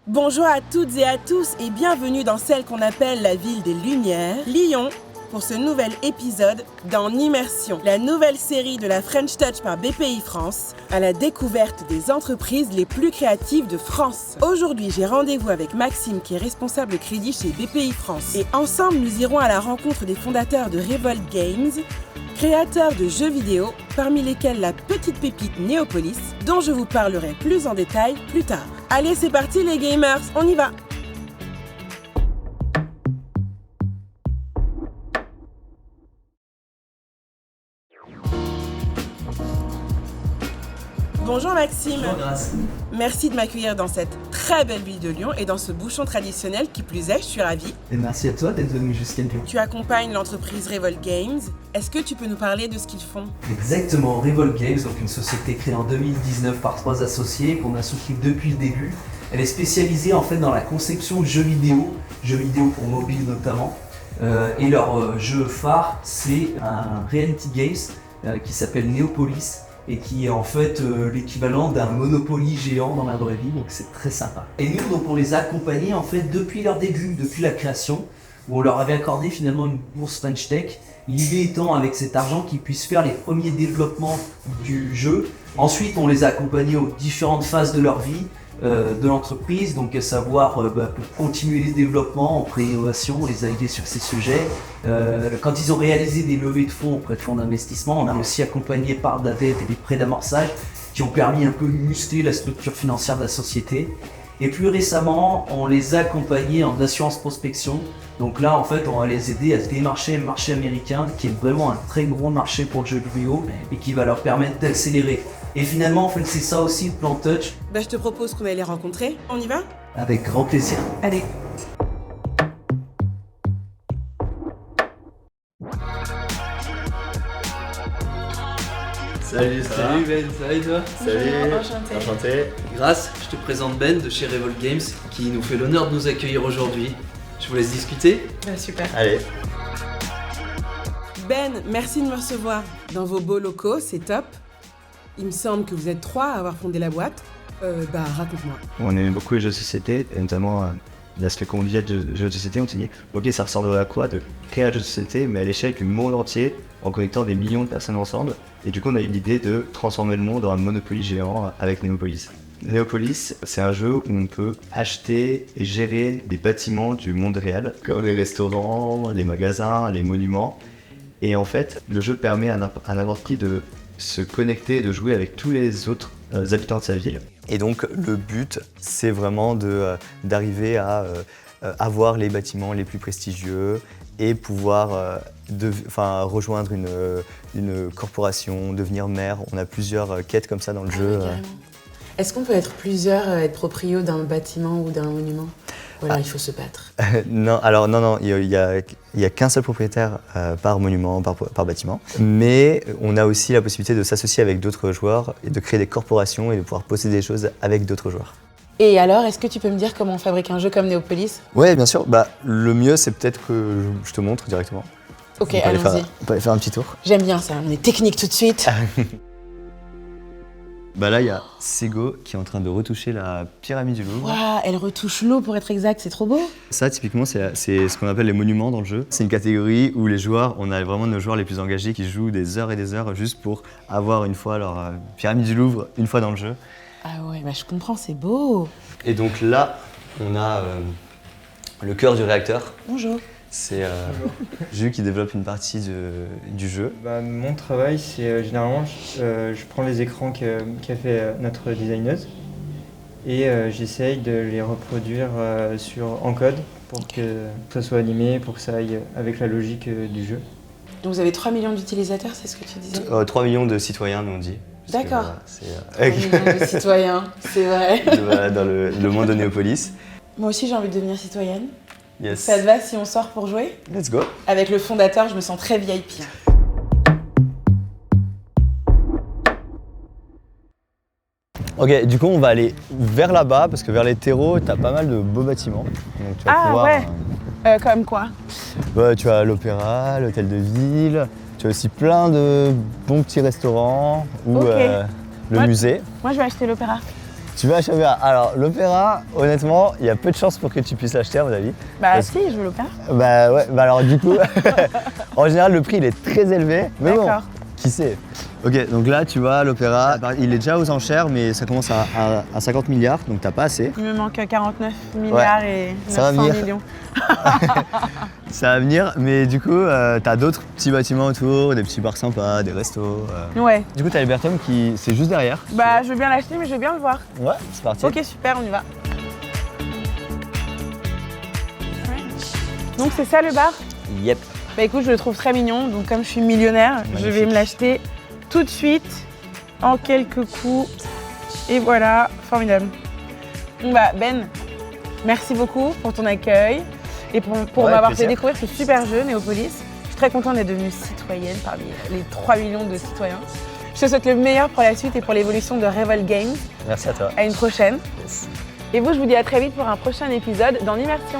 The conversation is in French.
Bonjour à toutes et à tous et bienvenue dans celle qu'on appelle la ville des Lumières, Lyon, pour ce nouvel épisode d'En Immersion, la nouvelle série de la French Touch par BPI France, à la découverte des entreprises les plus créatives de France. Aujourd'hui, j'ai rendez-vous avec Maxime qui est responsable crédit chez BPI France. Et ensemble, nous irons à la rencontre des fondateurs de Revolt Games, créateurs de jeux vidéo, parmi lesquels la petite pépite Néopolis, dont je vous parlerai plus en détail plus tard. Allez, c'est parti les gamers, on y va! Bonjour Maxime. Bonjour Grâce. Merci de m'accueillir dans cette très belle ville de Lyon et dans ce bouchon traditionnel qui plus est, je suis ravie. Et merci à toi d'être venu jusqu'à Lyon. Tu accompagnes l'entreprise Revolt Games. Est-ce que tu peux nous parler de ce qu'ils font ? Exactement, Revolt Games, donc une société créée en 2019 par 3 associés qu'on a soutenu depuis le début. Elle est spécialisée en fait dans la conception de jeux vidéo pour mobile notamment. Et leur jeu phare, c'est un reality games qui s'appelle Néopolis, et qui est en fait l'équivalent d'un Monopoly géant dans la vraie vie, donc c'est très sympa. Et nous, donc, on les a accompagnés en fait depuis leur début, depuis la création, où on leur avait accordé finalement une bourse French Tech, l'idée étant avec cet argent qu'ils puissent faire les premiers développements du jeu. Ensuite, on les a accompagnés aux différentes phases de leur vie, de l'entreprise, donc à savoir pour continuer les développements en pré-innovation, on les a aidés sur ces sujets. Quand ils ont réalisé des levées de fonds auprès de fonds d'investissement, on a aussi accompagné par de la dette et des prêts d'amorçage qui ont permis un peu de muscler la structure financière de la société. Et plus récemment, on les a accompagnés en assurance prospection. Donc là, en fait, on va les aider à se démarcher le marché américain, qui est vraiment un très gros marché pour le jeu vidéo et qui va leur permettre d'accélérer. Et finalement, en fait, c'est ça aussi le plan Touch. Je te propose qu'on aille les rencontrer. On y va ? Avec grand plaisir. Allez. Salut Ben, ça va et toi? Salut, Enchanté. Grâce, je te présente Ben de chez Revolt Games qui nous fait l'honneur de nous accueillir aujourd'hui. Je vous laisse discuter. Super. Allez. Ben, merci de me recevoir dans vos beaux locaux, c'est top. Il me semble que vous êtes 3 à avoir fondé la boîte. Raconte-moi. On aime beaucoup les jeux de société, et notamment l'aspect convivial de jeux de société. On s'est dit, ok, ça ressemblerait à quoi de créer un jeu de société, mais à l'échelle du monde entier, en connectant des millions de personnes ensemble. Et du coup, on a eu l'idée de transformer le monde en un Monopoly géant avec Néopolis. Néopolis, c'est un jeu où on peut acheter et gérer des bâtiments du monde réel, comme les restaurants, les magasins, les monuments. Et en fait, le jeu permet à n'importe qui de se connecter et de jouer avec tous les autres habitants de sa ville. Et donc le but, c'est vraiment d'arriver à avoir les bâtiments les plus prestigieux et pouvoir rejoindre une corporation, devenir maire. On a plusieurs quêtes comme ça dans le jeu. Est-ce qu'on peut être plusieurs, être proprio d'un bâtiment ou d'un monument ? Voilà, il faut se battre. Non, il y a qu'un seul propriétaire par monument, par bâtiment. Mais on a aussi la possibilité de s'associer avec d'autres joueurs et de créer des corporations et de pouvoir posséder des choses avec d'autres joueurs. Et alors, est-ce que tu peux me dire comment on fabrique un jeu comme Néopolis ? Ouais, bien sûr. Le mieux, c'est peut-être que je te montre directement. Ok, On peut allons-y. on peut aller faire un petit tour. J'aime bien ça, on est technique tout de suite. Là, il y a Sego qui est en train de retoucher la pyramide du Louvre. Waouh, elle retouche l'eau pour être exact, c'est trop beau. Ça, typiquement, c'est ce qu'on appelle les monuments dans le jeu. C'est une catégorie où les joueurs, on a vraiment nos joueurs les plus engagés qui jouent des heures et des heures juste pour avoir une fois leur pyramide du Louvre, une fois dans le jeu. Ah ouais, je comprends, c'est beau. Et donc là, on a le cœur du réacteur. Bonjour. C'est Jules qui développe une partie du jeu. Mon travail, c'est généralement, je prends les écrans qu'a fait notre designeuse et j'essaye de les reproduire en code pour que ça soit animé, pour que ça aille avec la logique du jeu. Donc vous avez 3 millions d'utilisateurs, c'est ce que tu disais ? 3 millions de citoyens, nous on dit. D'accord. 3 millions de citoyens, c'est vrai. Voilà, dans le monde de Néopolis. Moi aussi, j'ai envie de devenir citoyenne. Yes. Ça te va si on sort pour jouer ? Let's go. Avec le fondateur, je me sens très VIP. Ok, du coup on va aller vers là-bas parce que vers les terreaux, t'as pas mal de beaux bâtiments. Donc, tu vas pouvoir, Comme quoi ? Tu as l'opéra, l'hôtel de ville, tu as aussi plein de bons petits restaurants ou Ok. le musée. Moi, je vais acheter l'opéra. Tu veux acheter l'opéra. Alors, l'opéra, honnêtement, il y a peu de chances pour que tu puisses l'acheter, à mon avis. Bah Parce- si, je veux l'opéra. Bah ouais, bah alors du coup, en général, le prix, il est très élevé. Mais bon, D'accord. qui sait. Ok, donc là, tu vois, l'opéra, il est déjà aux enchères, mais ça commence à 50 milliards, donc t'as pas assez. Il me manque 49 milliards et Ça va 900 venir. millions. Ça va venir, mais du coup, t'as d'autres petits bâtiments autour, des petits bars sympas, des restos. Ouais. Du coup, t'as Libertum qui, c'est juste derrière. Bah je veux bien l'acheter mais je veux bien le voir. Ouais, c'est parti. Ok super, on y va. Donc c'est ça le bar? Yep. Bah écoute, je le trouve très mignon, donc comme je suis millionnaire, je vais Magnifique. me l'acheter tout de suite, en quelques coups. Et voilà, formidable. Bon bah Ben, merci beaucoup pour ton accueil et pour Ouais, m'avoir fait plaisir. découvrir ce super jeu Néopolis. Je suis très contente d'être devenue citoyenne parmi les 3 millions de citoyens. Je te souhaite le meilleur pour la suite et pour l'évolution de Revolt Games. Merci à toi. À une prochaine. Et vous, je vous dis à très vite pour un prochain épisode dans l'Immersion.